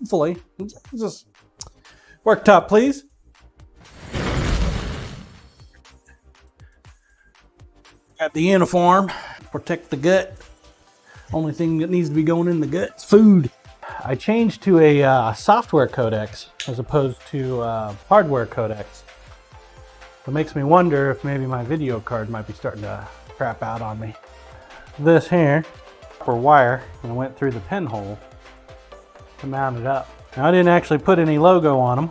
hopefully. Just worktop, please. Got the uniform, protect the gut. Only thing that needs to be going in the gut is food. I changed to a software codex as opposed to hardware codex. It makes me wonder if maybe my video card might be starting to crap out on me. This here, for wire, and I went through the pinhole to mount it up. Now I didn't actually put any logo on them.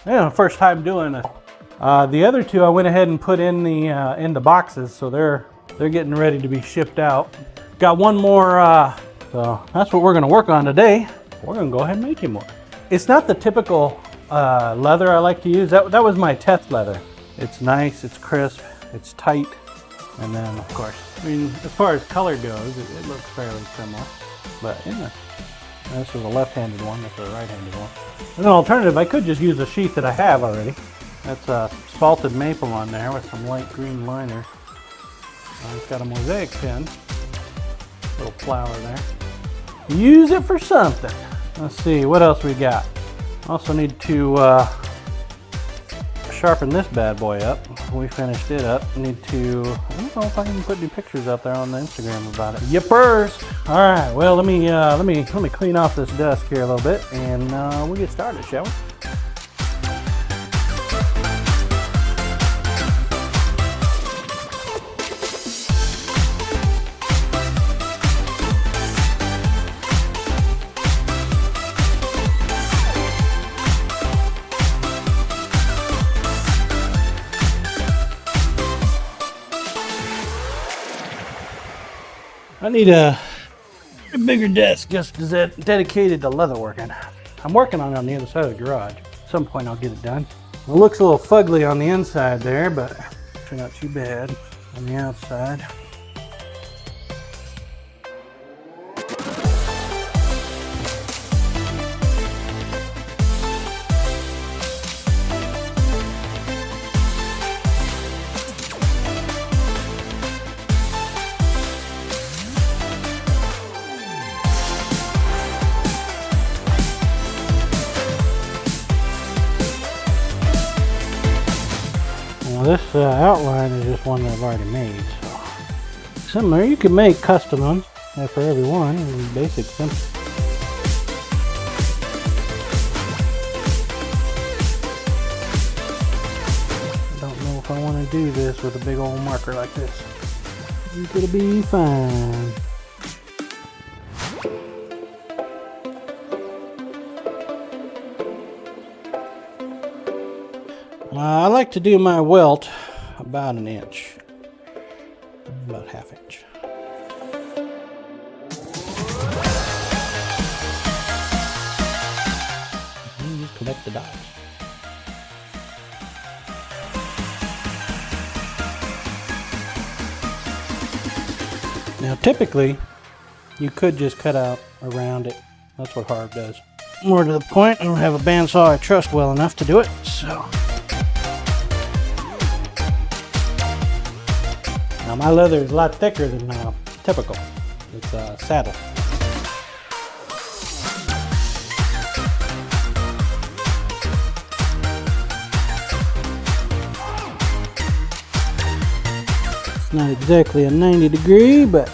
Yeah, first time doing it. The other two I went ahead and put in the boxes, so they're getting ready to be shipped out. Got one more, so that's what we're gonna work on today. We're gonna go ahead and make him more. It's not the typical leather I like to use. That was my test leather. It's nice, it's crisp, it's tight, and then of course, I mean, as far as color goes, it looks fairly similar. But yeah, this is a left-handed one, this is a right-handed one. As an alternative, I could just use a sheath that I have already. That's a spalted maple on there with some light green liner. It's got a mosaic pin, little flower there. Use it for something. Let's see, what else we got? Also need to sharpen this bad boy up. We finished it up. Need to, I don't know if I can put any pictures out there on the Instagram about it. Yippers! All right, well, let me clean off this dust here a little bit, and we'll get started, shall we? I need a bigger desk just dedicated to leather working. I'm working on it on the other side of the garage. At some point I'll get it done. It looks a little fugly on the inside there, but actually not too bad on the outside. This outline is just one that I've already made, so similar. You can make custom ones for every one, basic, simple. I don't know if I want to do this with a big old marker like this. It's gonna be fine. I like to do my welt about an inch, about ½ inch. And just connect the dots. Now typically, you could just cut out around it. That's what Harv does. More to the point, I don't have a bandsaw I trust well enough to do it, so. Now my leather is a lot thicker than typical. It's a saddle. It's not exactly a 90-degree, but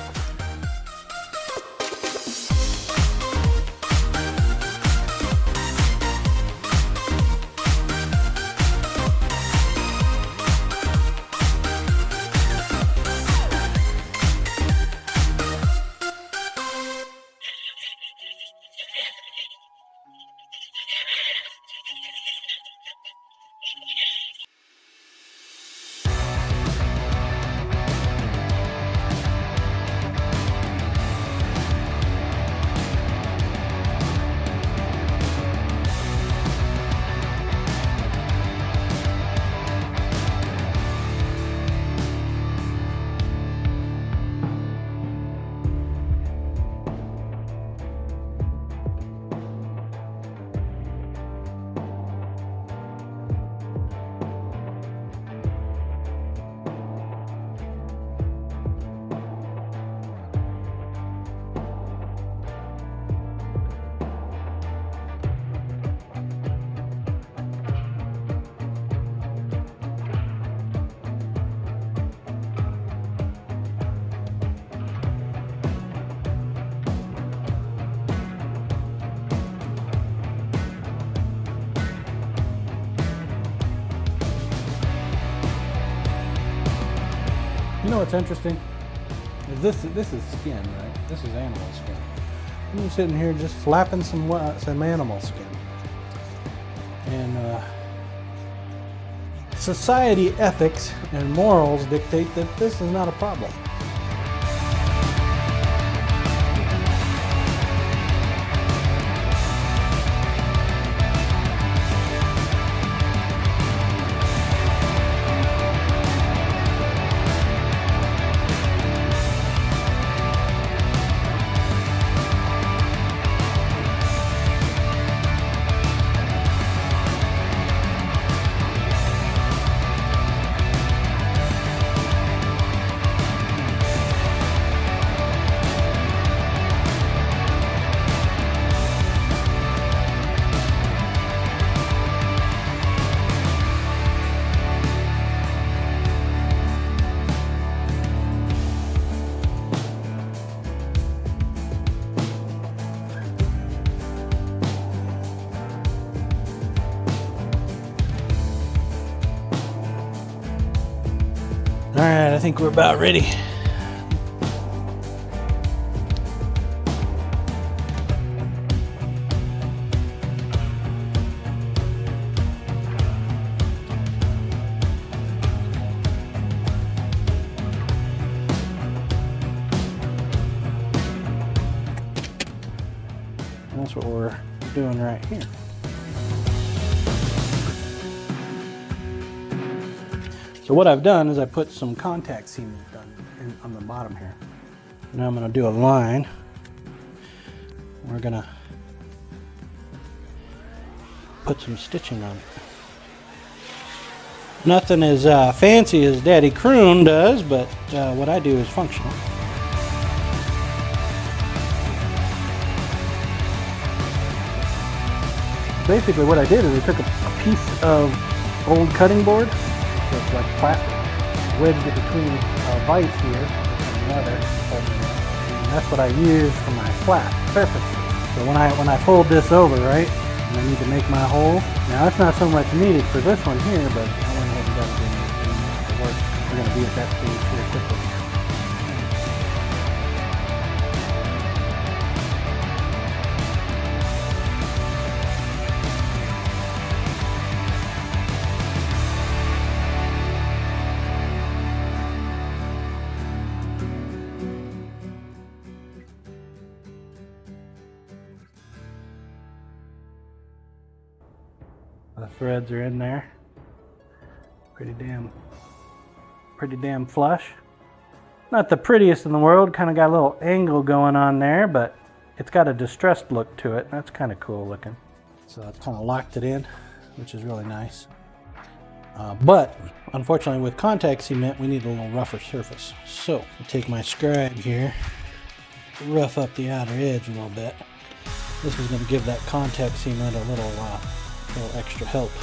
know what's interesting? This is skin, right? This is animal skin. I'm sitting here just flapping some animal skin. And society ethics and morals dictate that this is not a problem. All right, I think we're about ready. That's what we're doing right here. So what I've done is I put some contact cement on the bottom here. Now I'm going to do a line. We're going to put some stitching on it. Nothing as fancy as Daddy Croon does, but what I do is functional. Basically what I did is I took a piece of old cutting board. It's like plastic, wedged it between a vise here and another, and that's what I use for my flat surface. So when I fold this over, right, and I need to make my hole, now that's not so much needed for this one here, but I went ahead and got it in the work. We're going to be at that stage here quickly. The threads are in there. Pretty damn flush. Not the prettiest in the world, kind of got a little angle going on there, but it's got a distressed look to it. That's kind of cool looking. So it's kind of locked it in, which is really nice. But unfortunately with contact cement, we need a little rougher surface. So I'll take my scribe here, rough up the outer edge a little bit. This is going to give that contact cement a little extra help. It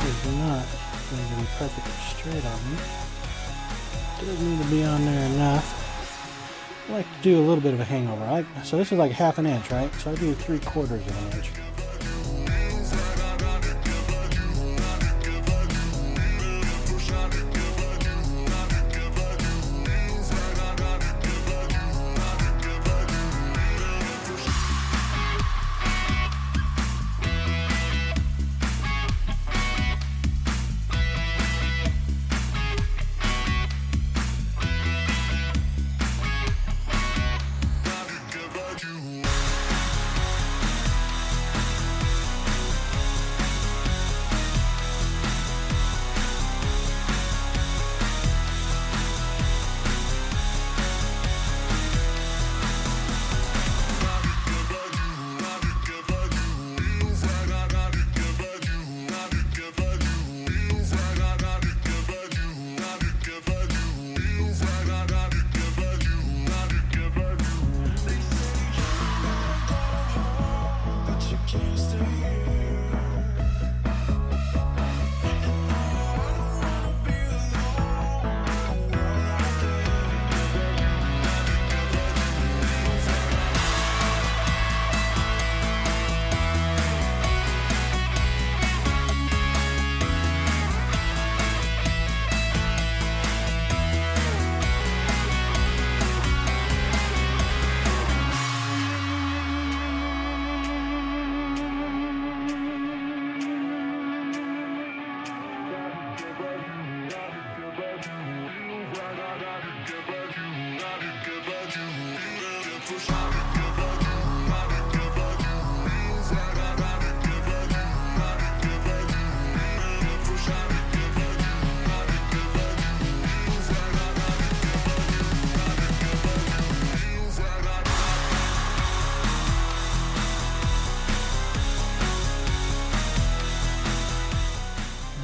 is not going to be perfectly straight on me. It doesn't need to be on there enough. I like to do a little bit of a hangover. So this is like 1/2 inch, right? So I do 3/4 of an inch.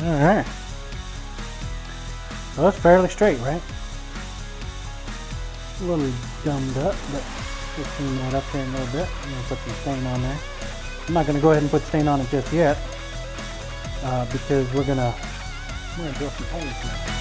All right. Well, that's fairly straight, right? A little gummed up, but we'll clean that up here in a little bit. I'm gonna put some stain on there. I'm not gonna go ahead and put stain on it just yet, because we're gonna drill some holes now.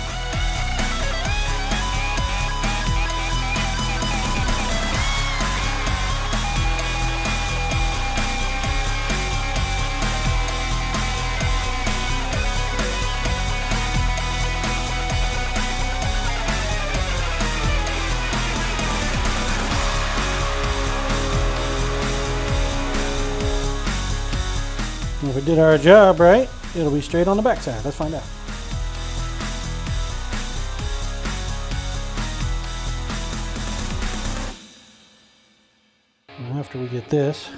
If we did our job right, it'll be straight on the back side. Let's find out. And after we get this,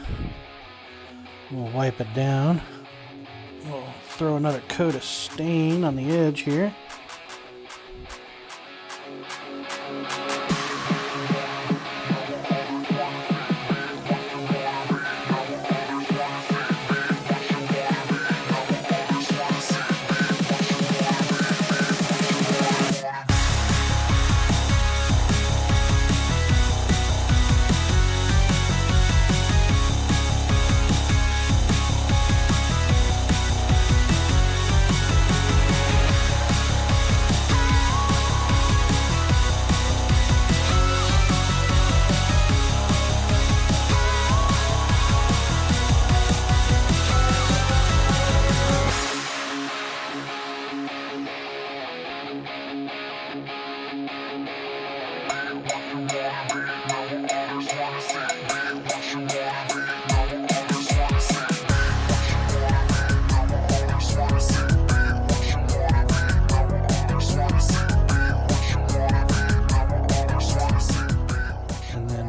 we'll wipe it down. We'll throw another coat of stain on the edge here.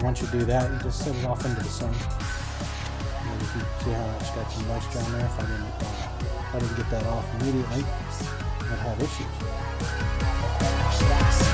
Once you do that, you just set it off into the sun. And you can see how it's got some moisture on there. If I didn't get that off immediately, I'd have issues.